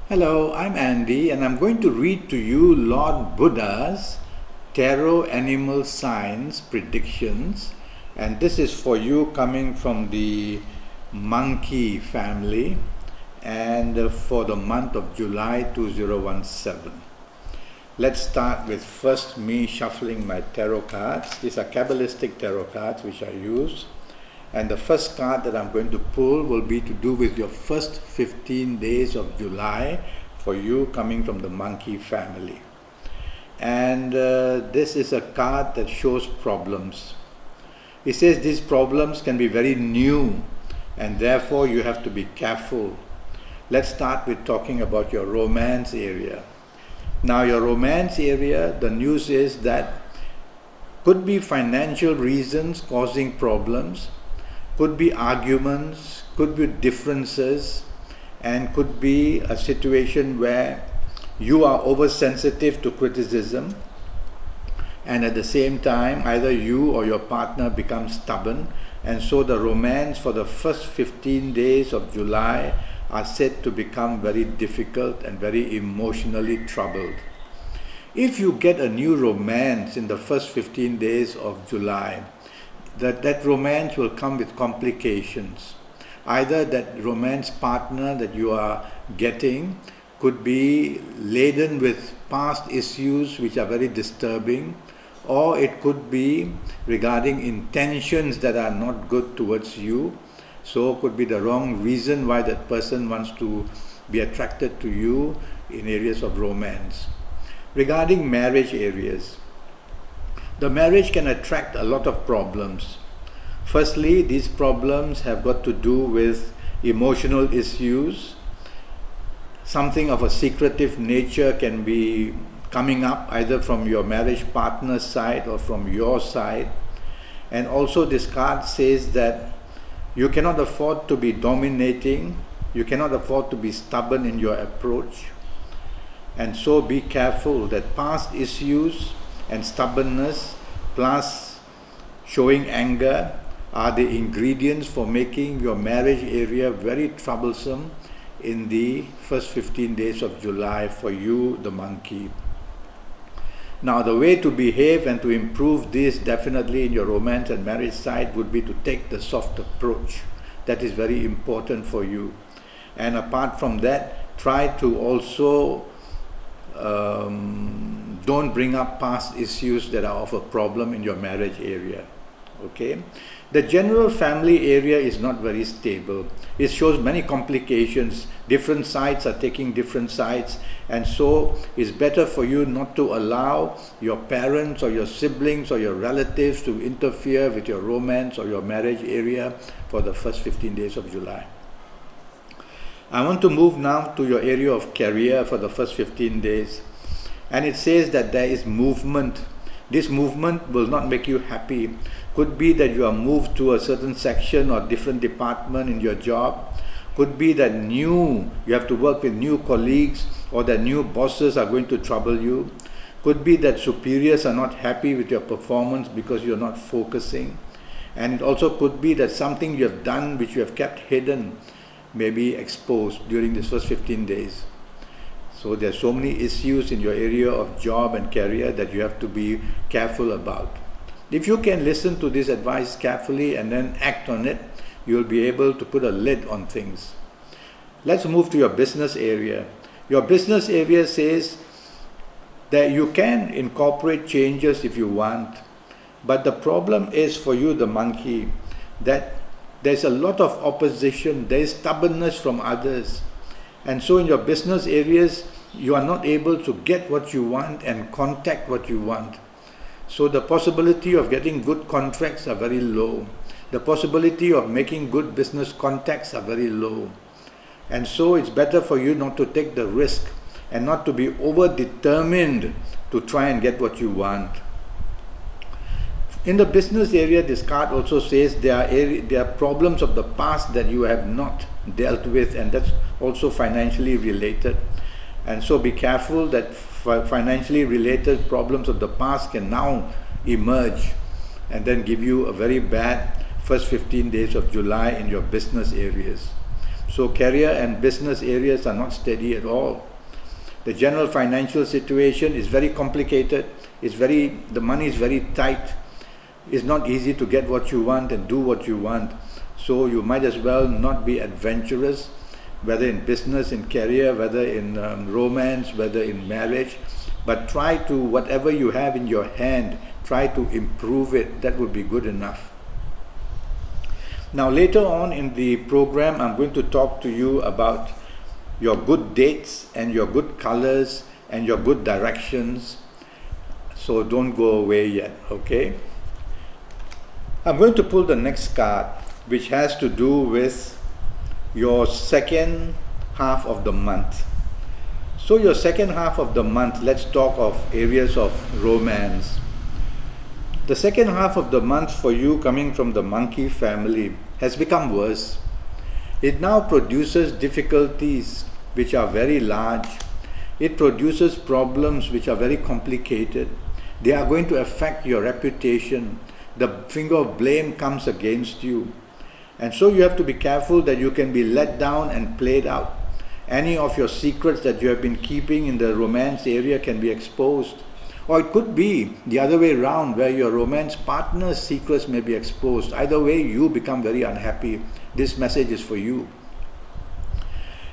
Hello, I'm Andy and I'm going to read to you Lord Buddha's Tarot Animal Signs Predictions, and this is for you coming from the monkey family and for the month of July 2017. Let's start with first me shuffling my tarot cards. These are Kabbalistic tarot cards which I use. And the first card that I'm going to pull will be to do with your first 15 days of July for you coming from the monkey family. And this is a card that shows problems. It says these problems can be very new and therefore you have to be careful. Let's start with talking about your romance area. Now your romance area, the news is that could be financial reasons causing problems, could be arguments, could be differences, and could be a situation where you are oversensitive to criticism, and at the same time either you or your partner becomes stubborn, and so the romance for the first 15 days of July are said to become very difficult and very emotionally troubled. If you get a new romance in the first 15 days of July, that romance will come with complications. Either that romance partner that you are getting could be laden with past issues which are very disturbing, or it could be regarding intentions that are not good towards you. So it could be the wrong reason why that person wants to be attracted to you in areas of romance. Regarding marriage areas, the marriage can attract a lot of problems. Firstly, these problems have got to do with emotional issues. Something of a secretive nature can be coming up either from your marriage partner's side or from your side. And also this card says that you cannot afford to be dominating, you cannot afford to be stubborn in your approach. And so be careful that past issues and stubbornness plus showing anger are the ingredients for making your marriage area very troublesome in the first 15 days of July for you, the monkey. Now the way to behave and to improve this definitely in your romance and marriage side would be to take the soft approach. That is very important for you. And apart from that, try to also don't bring up past issues that are of a problem in your marriage area. Okay? The general family area is not very stable. It shows many complications. Different sides are taking different sides, and so it's better for you not to allow your parents or your siblings or your relatives to interfere with your romance or your marriage area for the first 15 days of July. I want to move now to your area of career for the first 15 days. And it says that there is movement. This movement will not make you happy. Could be that you are moved to a certain section or different department in your job. Could be that you have to work with new colleagues, or that new bosses are going to trouble you. Could be that superiors are not happy with your performance because you're not focusing. And it also could be that something you have done which you have kept hidden may be exposed during this first 15 days. So there are so many issues in your area of job and career that you have to be careful about. If you can listen to this advice carefully and then act on it, you will be able to put a lid on things. Let's move to your business area. Your business area says that you can incorporate changes if you want, but the problem is for you, the monkey, that there's a lot of opposition, there is stubbornness from others. And so in your business areas, you are not able to get what you want and contact what you want. So the possibility of getting good contracts are very low. The possibility of making good business contacts are very low. And so it's better for you not to take the risk and not to be over-determined to try and get what you want. In the business area, this card also says there are problems of the past that you have not dealt with, and that's also financially related. And so be careful that financially related problems of the past can now emerge and then give you a very bad first 15 days of July in your business areas. So career and business areas are not steady at all. The general financial situation is very complicated. The money is very tight. It's not easy to get what you want and do what you want. So you might as well not be adventurous, whether in business, in career, whether in romance, whether in marriage. But try to, whatever you have in your hand, try to improve it. That would be good enough. Now later on in the program, I'm going to talk to you about your good dates and your good colors and your good directions. So don't go away yet, okay? I'm going to pull the next card, which has to do with your second half of the month. So your second half of the month, let's talk of areas of romance. The second half of the month for you, coming from the monkey family, has become worse. It now produces difficulties which are very large. It produces problems which are very complicated. They are going to affect your reputation. The finger of blame comes against you. And so you have to be careful that you can be let down and played out. Any of your secrets that you have been keeping in the romance area can be exposed. Or it could be the other way around, where your romance partner's secrets may be exposed. Either way, you become very unhappy. This message is for you.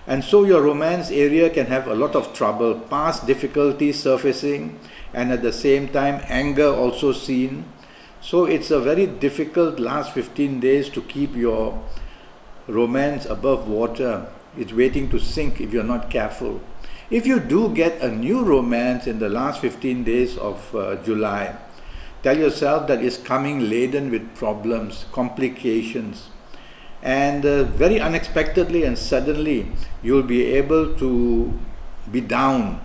And so your romance area can have a lot of trouble, past difficulties surfacing, and at the same time anger also seen. So it's a very difficult last 15 days to keep your romance above water. It's waiting to sink if you're not careful. If you do get a new romance in the last 15 days of July, tell yourself that it's coming laden with problems, complications. And very unexpectedly and suddenly, you'll be able to be down.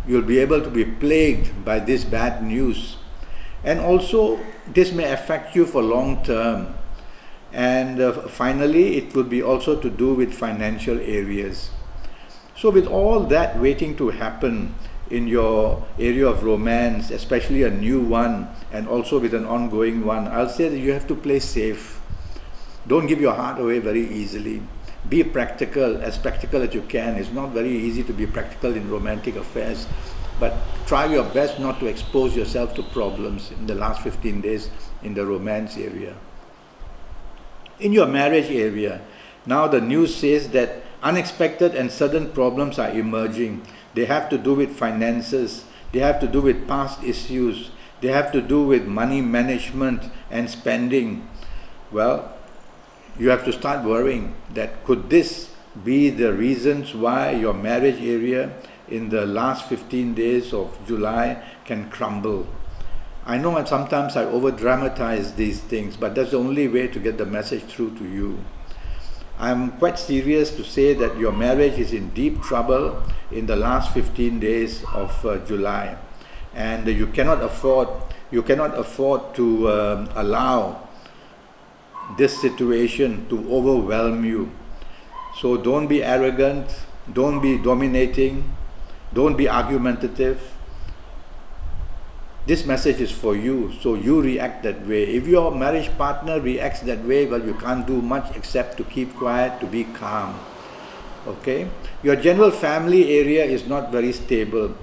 You'll be able to be plagued by this bad news. And also, this may affect you for long term. And finally, it will be also to do with financial areas. So with all that waiting to happen in your area of romance, especially a new one, and also with an ongoing one, I'll say that you have to play safe. Don't give your heart away very easily. Be practical as you can. It's not very easy to be practical in romantic affairs, but try your best not to expose yourself to problems in the last 15 days in the romance area. In your marriage area, now the news says that unexpected and sudden problems are emerging. They have to do with finances. They have to do with past issues. They have to do with money management and spending. Well, you have to start worrying that could this be the reasons why your marriage area in the last 15 days of July can crumble. I know that sometimes I over-dramatize these things, but that's the only way to get the message through to you. I'm quite serious to say that your marriage is in deep trouble in the last 15 days of July, and you cannot afford to allow this situation to overwhelm you. So don't be arrogant, don't be dominating, don't be argumentative. This message is for you, so you react that way. If your marriage partner reacts that way, well, you can't do much except to keep quiet, to be calm. Okay? Your general family area is not very stable.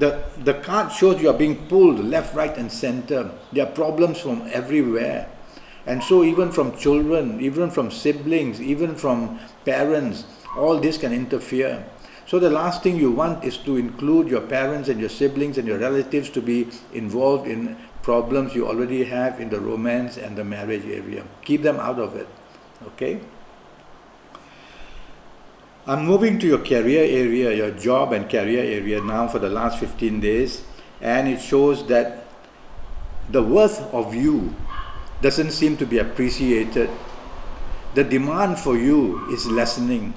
The card shows you are being pulled left, right and center. There are problems from everywhere. And so even from children, even from siblings, even from parents, all this can interfere. So the last thing you want is to include your parents and your siblings and your relatives to be involved in problems you already have in the romance and the marriage area. Keep them out of it. Okay? I'm moving to your career area, your job and career area now for the last 15 days, and it shows that the worth of you doesn't seem to be appreciated. The demand for you is lessening.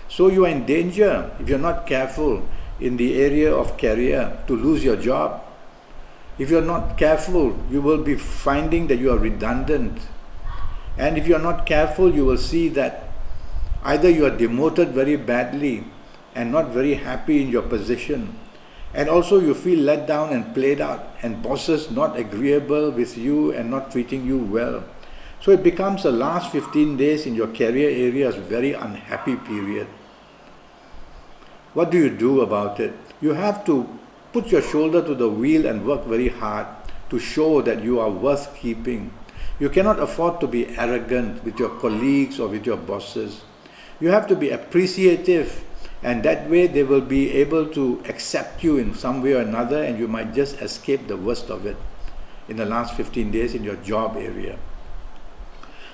So you are in danger, if you're not careful in the area of career, to lose your job. If you're not careful, you will be finding that you are redundant. And if you're not careful, you will see that either you are demoted very badly and not very happy in your position, and also you feel let down and played out, and bosses not agreeable with you and not treating you well. So it becomes the last 15 days in your career area is very unhappy period. What do you do about it? You have to put your shoulder to the wheel and work very hard to show that you are worth keeping. You cannot afford to be arrogant with your colleagues or with your bosses. You have to be appreciative, and that way they will be able to accept you in some way or another, and you might just escape the worst of it in the last 15 days in your job area.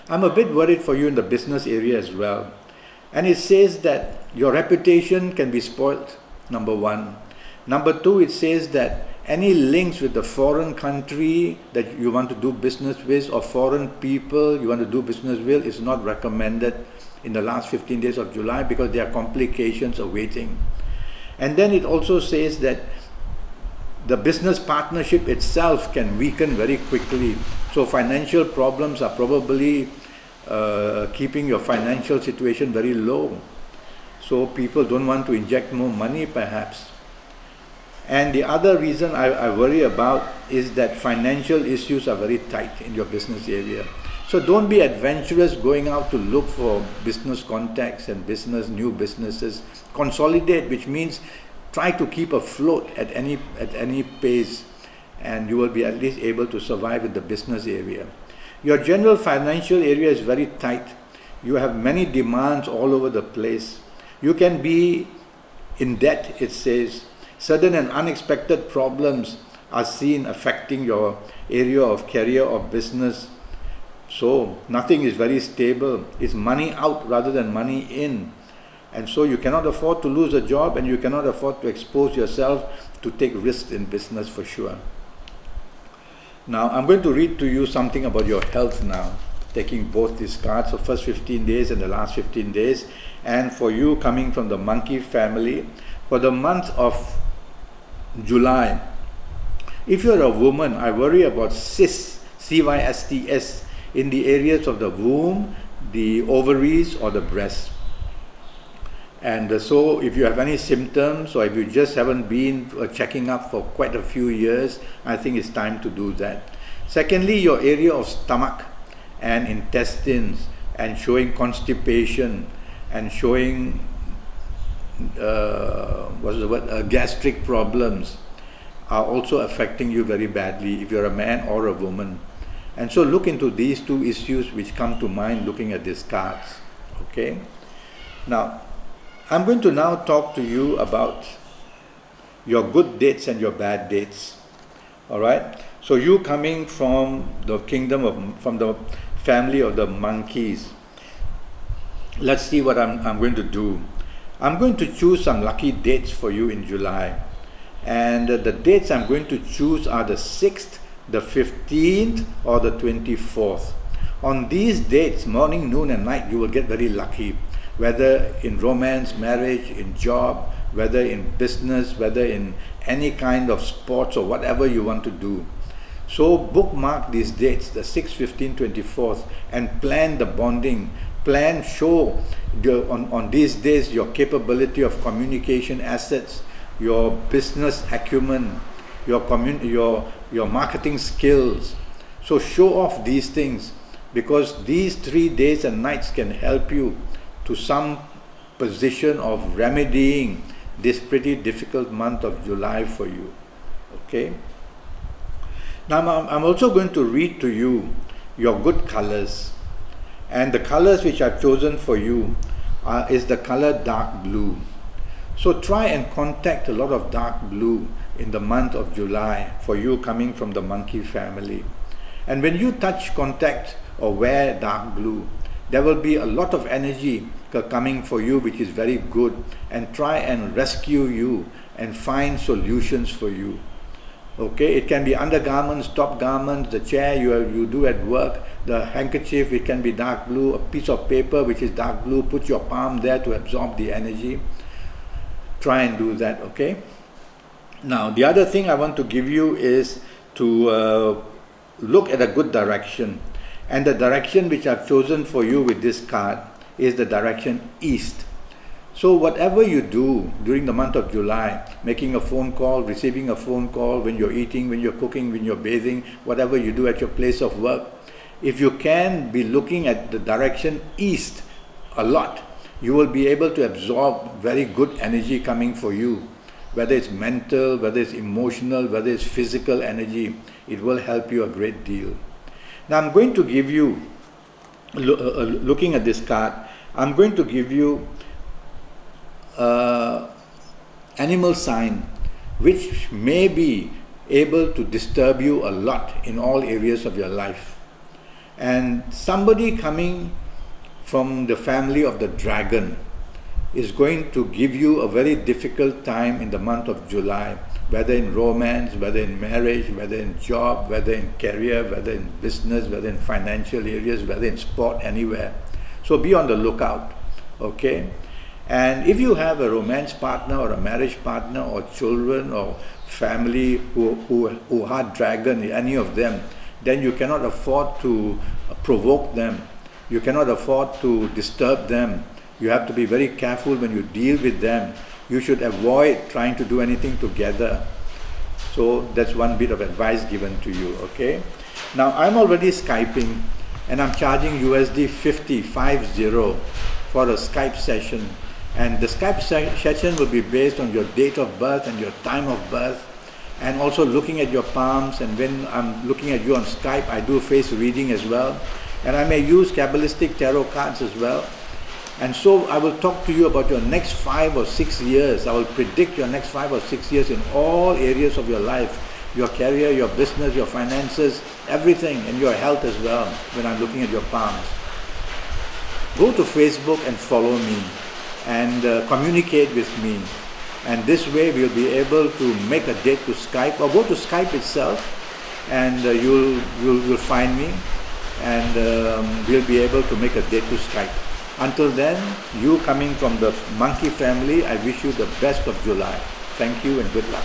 I'm a bit worried for you in the business area as well. And it says that your reputation can be spoilt, number one. Number two, it says that any links with the foreign country that you want to do business with or foreign people you want to do business with is not recommended in the last 15 days of July because there are complications awaiting. And then it also says that the business partnership itself can weaken very quickly. So financial problems are probably keeping your financial situation very low. So people don't want to inject more money perhaps. And the other reason I worry about is that financial issues are very tight in your business area. So don't be adventurous going out to look for business contacts and new businesses. Consolidate, which means try to keep afloat at any pace, and you will be at least able to survive in the business area. Your general financial area is very tight. You have many demands all over the place. You can be in debt, it says. Sudden and unexpected problems are seen affecting your area of career or business. So nothing is very stable. It's money out rather than money in. And so you cannot afford to lose a job, and you cannot afford to expose yourself to take risks in business for sure. Now I'm going to read to you something about your health now, taking both these cards, the first 15 days and the last 15 days. And for you coming from the monkey family, for the month of July, if you're a woman, I worry about cysts, C-Y-S-T-S, in the areas of the womb, the ovaries or the breast. And so if you have any symptoms, or if you just haven't been checking up for quite a few years, I think it's time to do that. Secondly, your area of stomach and intestines, and showing constipation and showing gastric problems are also affecting you very badly if you're a man or a woman. And so look into these two issues which come to mind looking at these cards. Okay? Now, I'm going to now talk to you about your good dates and your bad dates. Alright? So you coming from the from the family of the monkeys. Let's see what I'm going to do. I'm going to choose some lucky dates for you in July. And the dates I'm going to choose are the 6th, the 15th, or the 24th. On these dates, morning, noon, and night, you will get very lucky. Whether in romance, marriage, in job, whether in business, whether in any kind of sports or whatever you want to do. So bookmark these dates, the 6th, 15th, 24th, and plan the bonding. Show on these days your capability of communication assets, your business acumen, your marketing skills. So show off these things, because these 3 days and nights can help you to some position of remedying this pretty difficult month of July for you. Okay? Now I'm also going to read to you your good colors. And the colors which I've chosen for you is the color dark blue. So try and contact a lot of dark blue in the month of July for you coming from the monkey family. And when you touch, contact, or wear dark blue, there will be a lot of energy coming for you, which is very good, and try and rescue you and find solutions for you. Okay, it can be undergarments, top garments, the chair you do at work, the handkerchief, it can be dark blue, a piece of paper which is dark blue, put your palm there to absorb the energy. Try and do that, okay? Now, the other thing I want to give you is to look at a good direction. And the direction which I've chosen for you with this card is the direction east. So whatever you do during the month of July, making a phone call, receiving a phone call, when you're eating, when you're cooking, when you're bathing, whatever you do at your place of work, if you can be looking at the direction east a lot, you will be able to absorb very good energy coming for you, whether it's mental, whether it's emotional, whether it's physical energy. It will help you a great deal. Now I'm going to give you, looking at this card, I'm going to give you animal sign which may be able to disturb you a lot in all areas of your life. And somebody coming from the family of the dragon is going to give you a very difficult time in the month of July, whether in romance, whether in marriage, whether in job, whether in career, whether in business, whether in financial areas, whether in sport, anywhere. So be on the lookout, okay? And if you have a romance partner or a marriage partner or children or family who are dragon, any of them, then you cannot afford to provoke them. You cannot afford to disturb them. You have to be very careful when you deal with them. You should avoid trying to do anything together. So that's one bit of advice given to you, okay? Now I'm already Skyping and I'm charging USD 50 for a Skype session. And the Skype session will be based on your date of birth and your time of birth, and also looking at your palms. And when I'm looking at you on Skype, I do face reading as well. And I may use Kabbalistic tarot cards as well. And so I will talk to you about your next 5 or 6 years. I will predict your next 5 or 6 years in all areas of your life. Your career, your business, your finances, everything, and your health as well, when I'm looking at your palms. Go to Facebook and follow me and communicate with me. And this way we'll be able to make a date to Skype, or go to Skype itself and you'll find me, and we'll be able to make a date to Skype. Until then, you coming from the monkey family, I wish you the best of July. Thank you and good luck.